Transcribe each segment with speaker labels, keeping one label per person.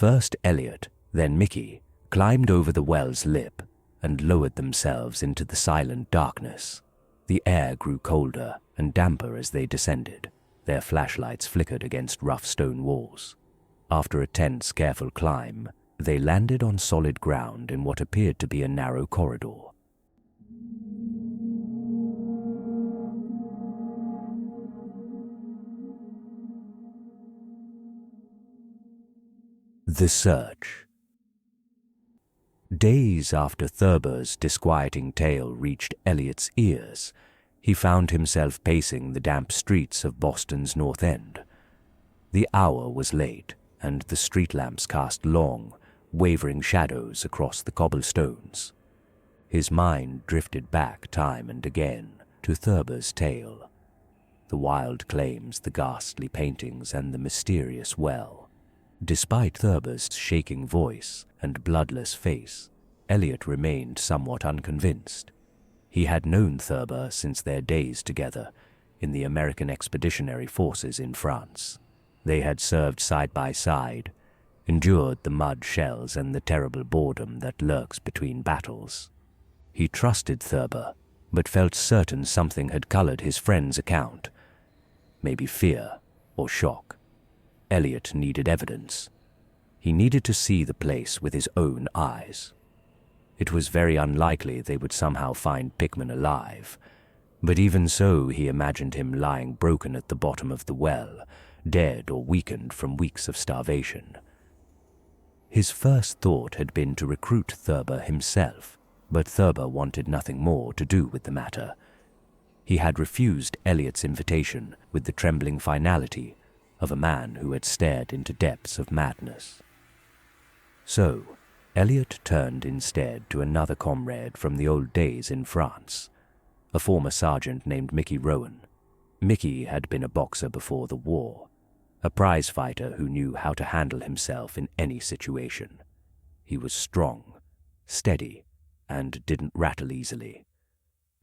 Speaker 1: First Elliot, then Mickey, climbed over the well's lip and lowered themselves into the silent darkness. The air grew colder and damper as they descended. Their flashlights flickered against rough stone walls. After a tense, careful climb, they landed on solid ground in what appeared to be a narrow corridor. The Search. Days after Thurber's disquieting tale reached Elliot's ears, he found himself pacing the damp streets of Boston's North End. The hour was late, and the street lamps cast long, wavering shadows across the cobblestones. His mind drifted back time and again to Thurber's tale, the wild claims, the ghastly paintings, and the mysterious well. Despite Thurber's shaking voice and bloodless face, Elliot remained somewhat unconvinced. He had known Thurber since their days together in the American Expeditionary Forces in France. They had served side by side, endured the mud shells and the terrible boredom that lurks between battles. He trusted Thurber, but felt certain something had colored his friend's account. Maybe fear or shock. Elliot needed evidence. He needed to see the place with his own eyes. It was very unlikely they would somehow find Pickman alive, but even so he imagined him lying broken at the bottom of the well, dead or weakened from weeks of starvation. His first thought had been to recruit Thurber himself, but Thurber wanted nothing more to do with the matter. He had refused Elliot's invitation with the trembling finality of a man who had stared into depths of madness. So, Elliot turned instead to another comrade from the old days in France, a former sergeant named Mickey Rowan. Mickey had been a boxer before the war, a prize fighter who knew how to handle himself in any situation. He was strong, steady, and didn't rattle easily.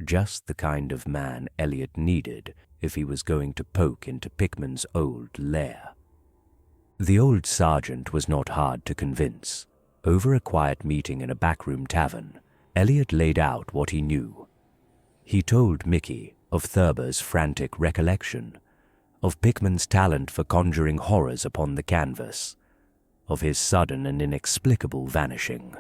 Speaker 1: Just the kind of man Elliot needed if he was going to poke into Pickman's old lair. The old sergeant was not hard to convince. Over a quiet meeting in a backroom tavern, Elliot laid out what he knew. He told Mickey of Thurber's frantic recollection, of Pickman's talent for conjuring horrors upon the canvas, of his sudden and inexplicable vanishing.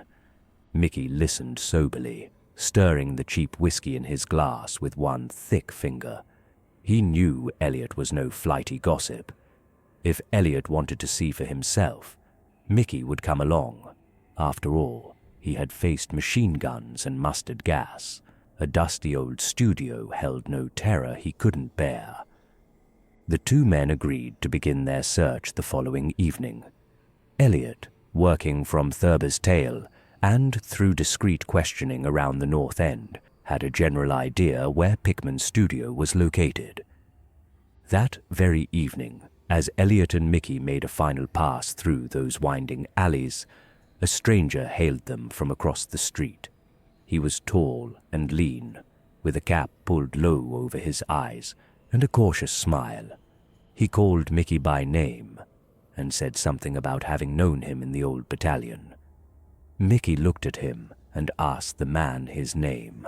Speaker 1: Mickey listened soberly, stirring the cheap whiskey in his glass with one thick finger. He knew Elliot was no flighty gossip. If Elliot wanted to see for himself, Mickey would come along. After all, he had faced machine guns and mustard gas. A dusty old studio held no terror he couldn't bear. The two men agreed to begin their search the following evening. Elliot, working from Thurber's tale and through discreet questioning around the North End, had a general idea where Pickman's studio was located. That very evening, as Elliot and Mickey made a final pass through those winding alleys, a stranger hailed them from across the street. He was tall and lean, with a cap pulled low over his eyes and a cautious smile. He called Mickey by name and said something about having known him in the old battalion. Mickey looked at him and asked the man his name.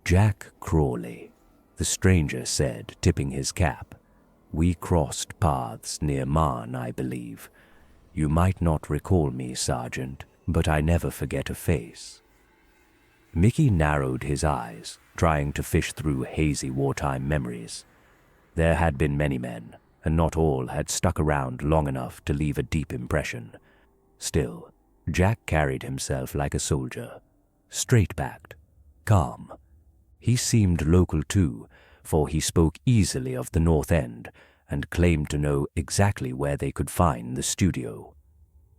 Speaker 1: Jack Crawley, the stranger said, tipping his cap. We crossed paths near Marne, I believe. You might not recall me, Sergeant, but I never forget a face. Mickey narrowed his eyes, trying to fish through hazy wartime memories. There had been many men, and not all had stuck around long enough to leave a deep impression. Still, Jack carried himself like a soldier, straight-backed, calm. He seemed local too, for he spoke easily of the North End and claimed to know exactly where they could find the studio.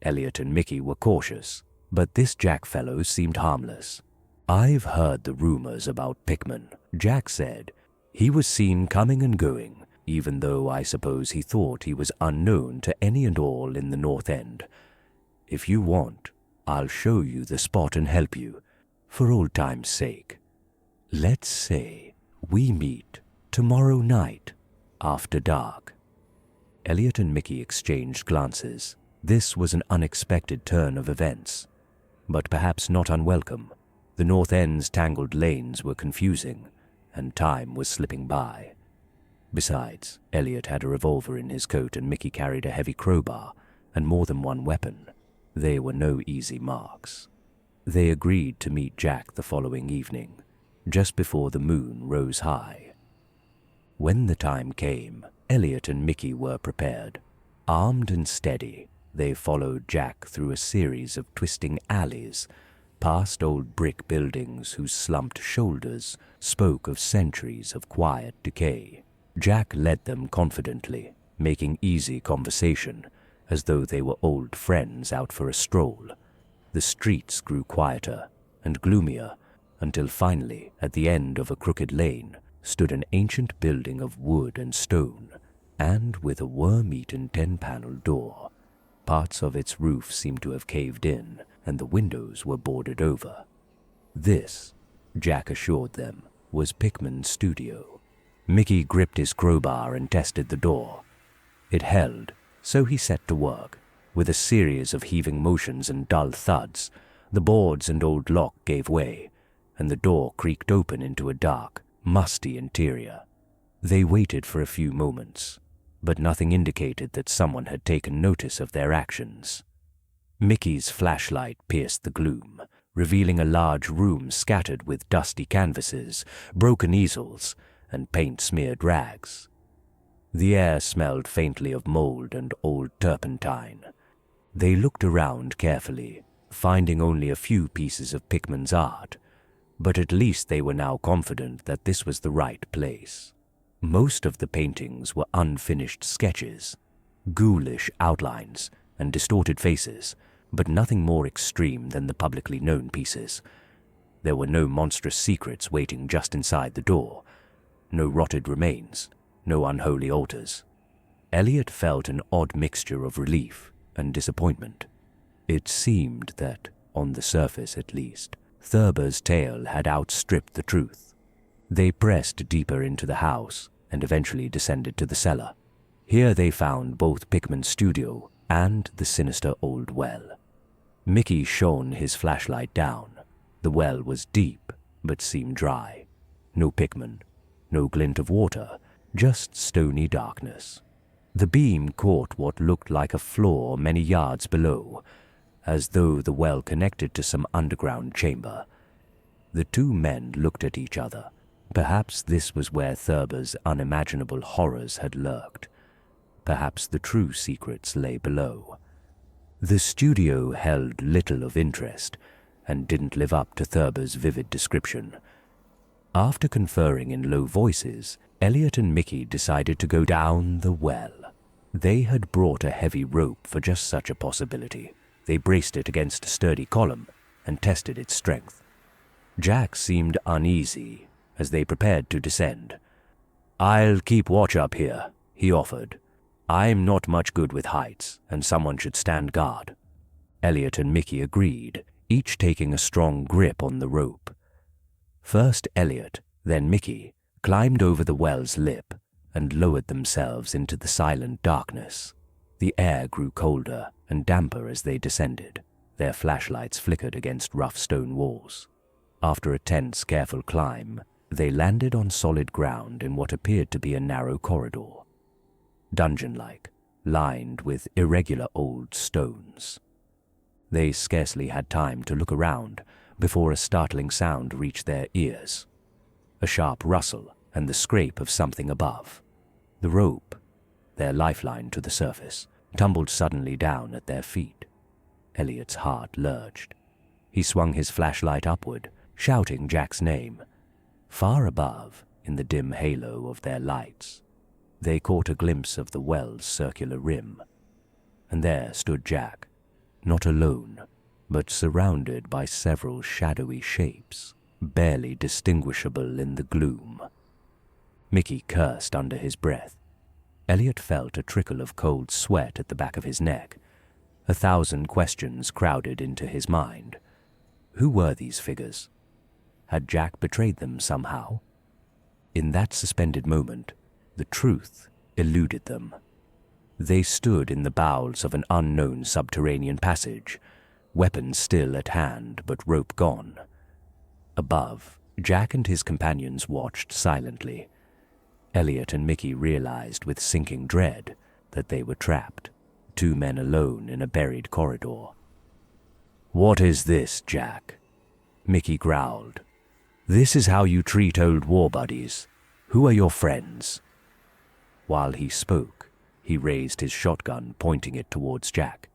Speaker 1: Elliot and Mickey were cautious, but this Jack fellow seemed harmless. I've heard the rumors about Pickman, Jack said. He was seen coming and going, even though I suppose he thought he was unknown to any and all in the North End. If you want, I'll show you the spot and help you, for old time's sake. Let's say we meet tomorrow night after dark. Elliot and Mickey exchanged glances. This was an unexpected turn of events, but perhaps not unwelcome. The North End's tangled lanes were confusing, and time was slipping by. Besides, Elliot had a revolver in his coat and Mickey carried a heavy crowbar and more than one weapon. They were no easy marks. They agreed to meet Jack the following evening, just before the moon rose high. When the time came, Elliot and Mickey were prepared. Armed and steady, they followed Jack through a series of twisting alleys, past old brick buildings whose slumped shoulders spoke of centuries of quiet decay. Jack led them confidently, making easy conversation, as though they were old friends out for a stroll. The streets grew quieter and gloomier, until finally, at the end of a crooked lane, stood an ancient building of wood and stone, and with a worm-eaten 10-panel door. Parts of its roof seemed to have caved in, and the windows were boarded over. This, Jack assured them, was Pickman's studio. Mickey gripped his crowbar and tested the door. It held, so he set to work. With a series of heaving motions and dull thuds, the boards and old lock gave way, and the door creaked open into a dark, musty interior. They waited for a few moments, but nothing indicated that someone had taken notice of their actions. Mickey's flashlight pierced the gloom, revealing a large room scattered with dusty canvases, broken easels, and paint-smeared rags. The air smelled faintly of mold and old turpentine. They looked around carefully, finding only a few pieces of Pickman's art, but at least they were now confident that this was the right place. Most of the paintings were unfinished sketches, ghoulish outlines and distorted faces, but nothing more extreme than the publicly known pieces. There were no monstrous secrets waiting just inside the door, no rotted remains, no unholy altars. Elliot felt an odd mixture of relief and disappointment. It seemed that, on the surface at least, Thurber's tale had outstripped the truth. They pressed deeper into the house and eventually descended to the cellar. Here they found both Pickman's studio and the sinister old well. Mickey shone his flashlight down. The well was deep, but seemed dry. No Pickman, no glint of water, just stony darkness. The beam caught what looked like a floor many yards below, as though the well connected to some underground chamber. The two men looked at each other. Perhaps this was where Thurber's unimaginable horrors had lurked. Perhaps the true secrets lay below. The studio held little of interest and didn't live up to Thurber's vivid description. After conferring in low voices, Elliot and Mickey decided to go down the well. They had brought a heavy rope for just such a possibility. They braced it against a sturdy column and tested its strength. Jack seemed uneasy as they prepared to descend. "I'll keep watch up here," he offered. "I'm not much good with heights, and someone should stand guard." Elliot and Mickey agreed, each taking a strong grip on the rope. First Elliot, then Mickey, climbed over the well's lip and lowered themselves into the silent darkness. The air grew colder and damper as they descended. Their flashlights flickered against rough stone walls. After a tense, careful climb, they landed on solid ground in what appeared to be a narrow corridor, dungeon-like, lined with irregular old stones. They scarcely had time to look around before a startling sound reached their ears. A sharp rustle and the scrape of something above. The rope, their lifeline to the surface, tumbled suddenly down at their feet. Elliot's heart lurched. He swung his flashlight upward, shouting Jack's name. Far above, in the dim halo of their lights, they caught a glimpse of the well's circular rim. And there stood Jack, not alone, but surrounded by several shadowy shapes, barely distinguishable in the gloom. Mickey cursed under his breath. Elliot felt a trickle of cold sweat at the back of his neck. 1,000 questions crowded into his mind. Who were these figures? Had Jack betrayed them somehow? In that suspended moment, the truth eluded them. They stood in the bowels of an unknown subterranean passage, weapons still at hand but rope gone. Above, Jack and his companions watched silently. Elliot and Mickey realized with sinking dread that they were trapped, two men alone in a buried corridor. "What is this, Jack?" Mickey growled. "This is how you treat old war buddies. Who are your friends?" While he spoke, he raised his shotgun, pointing it towards Jack.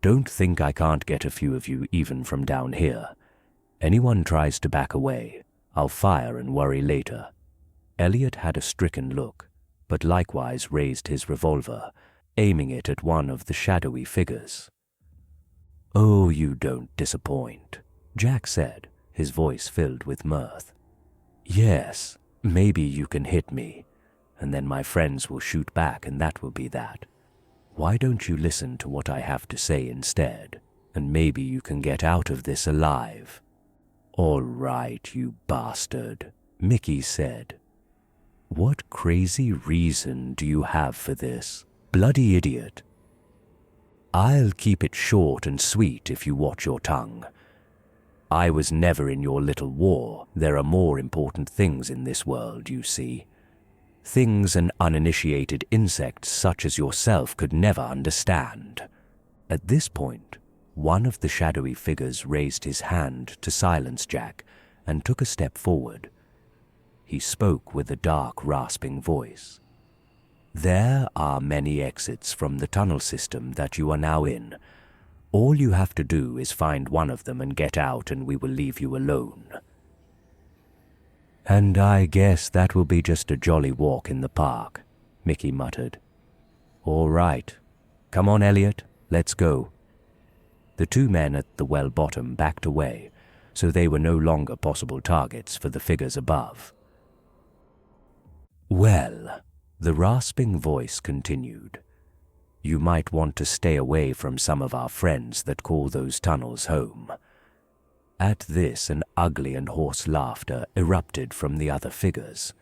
Speaker 1: "Don't think I can't get a few of you even from down here. Anyone tries to back away, I'll fire and worry later." Elliot had a stricken look, but likewise raised his revolver, aiming it at one of the shadowy figures. "Oh, you don't disappoint," Jack said, his voice filled with mirth. "Yes, maybe you can hit me, and then my friends will shoot back and that will be that. Why don't you listen to what I have to say instead, and maybe you can get out of this alive?" "All right, you bastard," Mickey said. "What crazy reason do you have for this? Bloody idiot." "I'll keep it short and sweet if you watch your tongue. I was never in your little war. There are more important things in this world, you see. Things an uninitiated insect such as yourself could never understand." At this point, one of the shadowy figures raised his hand to silence Jack and took a step forward. He spoke with a dark, rasping voice. "There are many exits from the tunnel system that you are now in. All you have to do is find one of them and get out, and we will leave you alone." "And I guess that will be just a jolly walk in the park," Mickey muttered. "All right. Come on, Elliot, let's go." The two men at the well bottom backed away, so they were no longer possible targets for the figures above. "Well," the rasping voice continued, "you might want to stay away from some of our friends that call those tunnels home." At this, an ugly and hoarse laughter erupted from the other figures.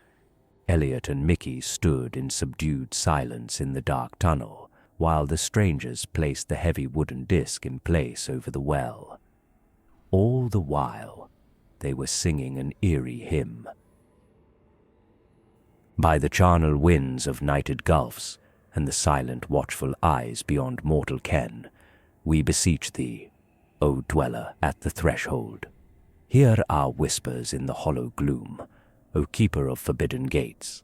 Speaker 1: Elliot and Mickey stood in subdued silence in the dark tunnel, while the strangers placed the heavy wooden disc in place over the well. All the while, they were singing an eerie hymn. "By the charnel winds of nighted gulfs, and the silent watchful eyes beyond mortal ken, we beseech thee, O dweller at the threshold. Hear our whispers in the hollow gloom, O keeper of forbidden gates,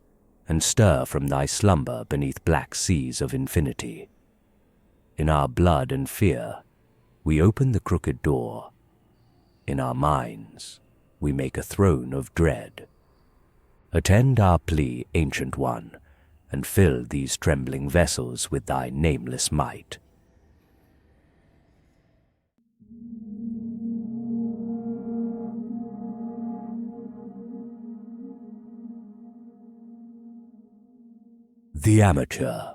Speaker 1: and stir from thy slumber beneath black seas of infinity. In our blood and fear, we open the crooked door. In our minds, we make a throne of dread. Attend our plea, Ancient One, and fill these trembling vessels with thy nameless might." The Amateur.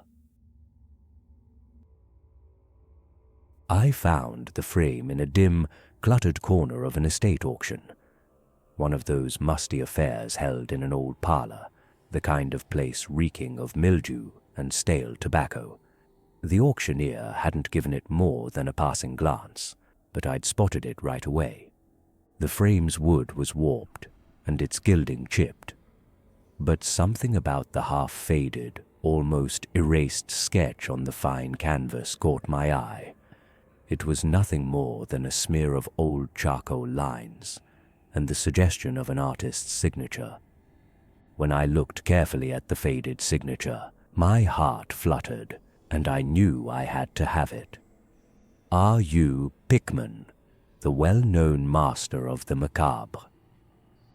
Speaker 1: I found the frame in a dim, cluttered corner of an estate auction. One of those musty affairs held in an old parlor, the kind of place reeking of mildew and stale tobacco. The auctioneer hadn't given it more than a passing glance, but I'd spotted it right away. The frame's wood was warped, and its gilding chipped. But something about the half-faded, almost erased sketch on the fine canvas caught my eye. It was nothing more than a smear of old charcoal lines, and the suggestion of an artist's signature. When I looked carefully at the faded signature, my heart fluttered, and I knew I had to have it. R.U. Pickman, the well-known master of the macabre.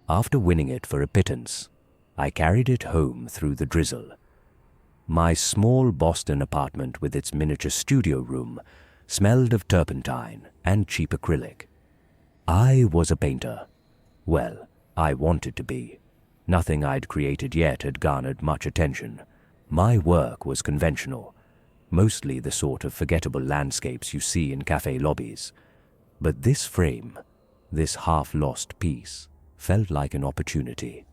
Speaker 1: After winning it for a pittance, I carried it home through the drizzle. My small Boston apartment with its miniature studio room smelled of turpentine and cheap acrylic. I was a painter. Well, I wanted to be. Nothing I'd created yet had garnered much attention. My work was conventional, mostly the sort of forgettable landscapes you see in cafe lobbies. But this frame, this half-lost piece, felt like an opportunity.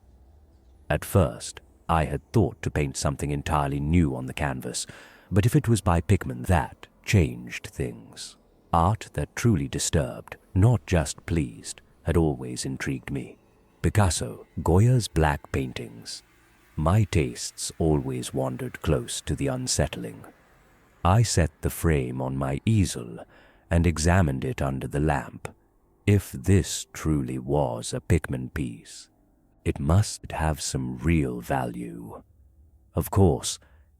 Speaker 1: At first, I had thought to paint something entirely new on the canvas, But if it was by Pickman, that changed things. Art that truly disturbed, not just pleased, had always intrigued me. Picasso, Goya's black paintings. My tastes always wandered close to the unsettling. I set the frame on my easel and examined it under the lamp. If this truly was a Pickman piece, it must have some real value. Of course,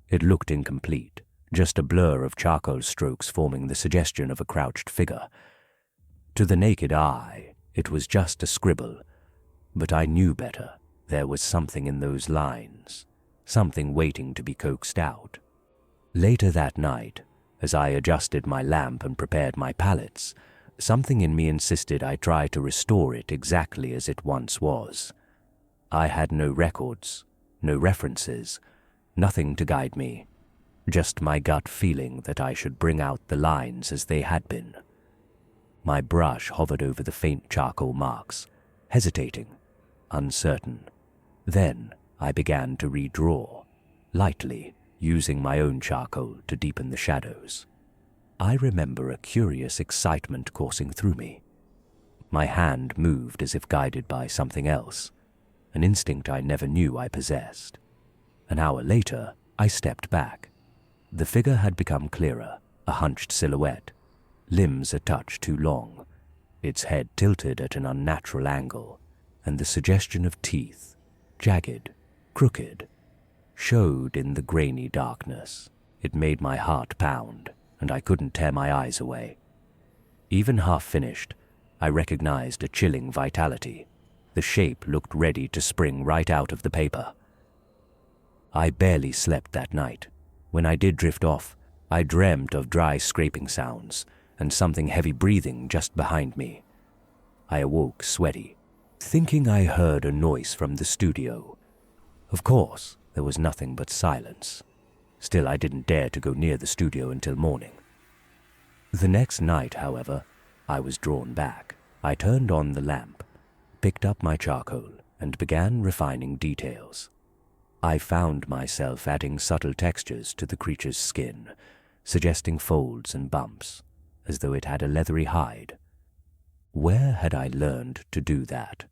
Speaker 1: it looked incomplete, just a blur of charcoal strokes forming the suggestion of a crouched figure. To the naked eye, it was just a scribble, but I knew better. There was something in those lines, something waiting to be coaxed out. Later that night, as I adjusted my lamp and prepared my palettes, something in me insisted I try to restore it exactly as it once was. I had no records, no references, nothing to guide me, just my gut feeling that I should bring out the lines as they had been. My brush hovered over the faint charcoal marks, hesitating, uncertain. Then I began to redraw, lightly, using my own charcoal to deepen the shadows. I remember a curious excitement coursing through me. My hand moved as if guided by something else, an instinct I never knew I possessed. An hour later, I stepped back. The figure had become clearer, a hunched silhouette, limbs a touch too long, its head tilted at an unnatural angle, and the suggestion of teeth, jagged, crooked, showed in the grainy darkness. It made my heart pound, and I couldn't tear my eyes away. Even half finished, I recognized a chilling vitality. The shape looked ready to spring right out of the paper. I barely slept that night. When I did drift off, I dreamt of dry scraping sounds and something heavy breathing just behind me. I awoke sweaty, thinking I heard a noise from the studio. Of course, there was nothing but silence. Still, I didn't dare to go near the studio until morning. The next night, however, I was drawn back. I turned on the lamp, picked up my charcoal, and began refining details. I found myself adding subtle textures to the creature's skin, suggesting folds and bumps, as though it had a leathery hide. Where had I learned to do that?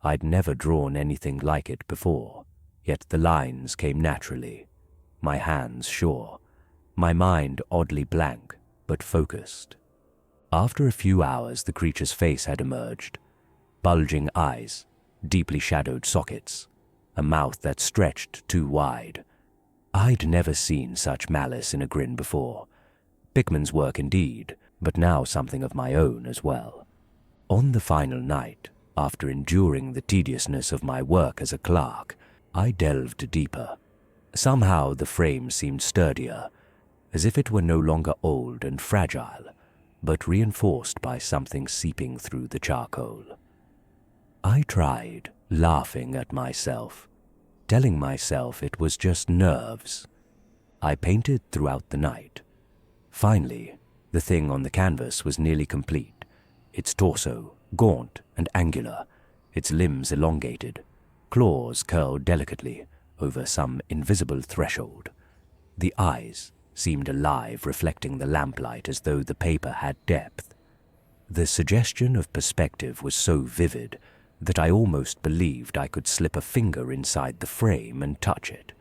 Speaker 1: I'd never drawn anything like it before, yet the lines came naturally, my hands sure, my mind oddly blank but focused. After a few hours, the creature's face had emerged, bulging eyes, deeply shadowed sockets, a mouth that stretched too wide. I'd never seen such malice in a grin before. Pickman's work indeed, but now something of my own as well. On the final night, after enduring the tediousness of my work as a clerk, I delved deeper. Somehow the frame seemed sturdier, as if it were no longer old and fragile, but reinforced by something seeping through the charcoal. I tried, laughing at myself, telling myself it was just nerves. I painted throughout the night. Finally, the thing on the canvas was nearly complete, its torso gaunt and angular, its limbs elongated, claws curled delicately over some invisible threshold. The eyes seemed alive, reflecting the lamplight as though the paper had depth. The suggestion of perspective was so vivid that I almost believed I could slip a finger inside the frame and touch it.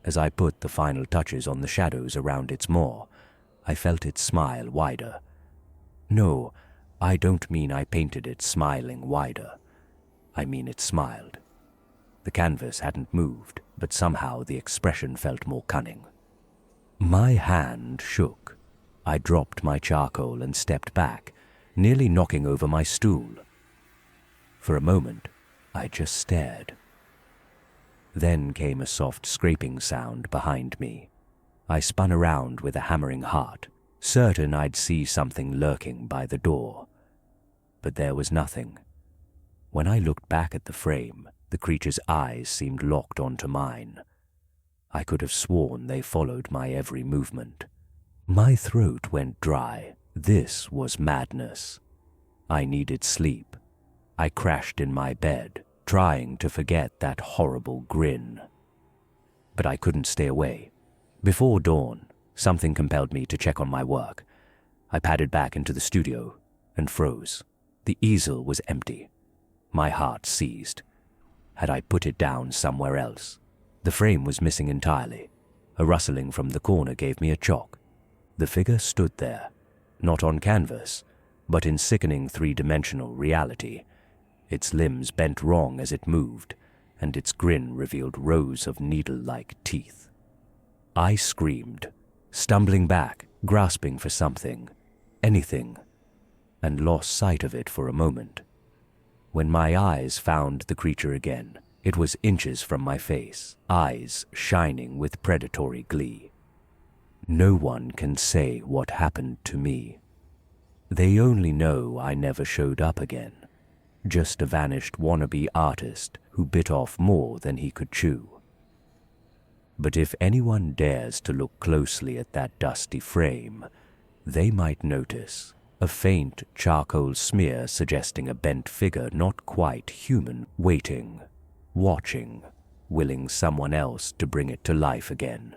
Speaker 1: As I put the final touches on the shadows around its maw, I felt it smile wider. No, I don't mean I painted it smiling wider. I mean it smiled. The canvas hadn't moved, but somehow the expression felt more cunning. My hand shook. I dropped my charcoal and stepped back, nearly knocking over my stool. For a moment, I just stared. Then came a soft scraping sound behind me. I spun around with a hammering heart, certain I'd see something lurking by the door. But there was nothing. When I looked back at the frame, the creature's eyes seemed locked onto mine. I could have sworn they followed my every movement. My throat went dry. This was madness. I needed sleep. I crashed in my bed, trying to forget that horrible grin. But I couldn't stay away. Before dawn, something compelled me to check on my work. I padded back into the studio and froze. The easel was empty. My heart seized. Had I put it down somewhere else? The frame was missing entirely. A rustling from the corner gave me a shock. The figure stood there, not on canvas, but in sickening three-dimensional reality. Its limbs bent wrong as it moved, and its grin revealed rows of needle-like teeth. I screamed, stumbling back, grasping for something, anything, and lost sight of it for a moment. When my eyes found the creature again, it was inches from my face, eyes shining with predatory glee. No one can say what happened to me. They only know I never showed up again, just a vanished wannabe artist who bit off more than he could chew. But if anyone dares to look closely at that dusty frame, they might notice a faint charcoal smear suggesting a bent figure not quite human, waiting, watching, willing someone else to bring it to life again.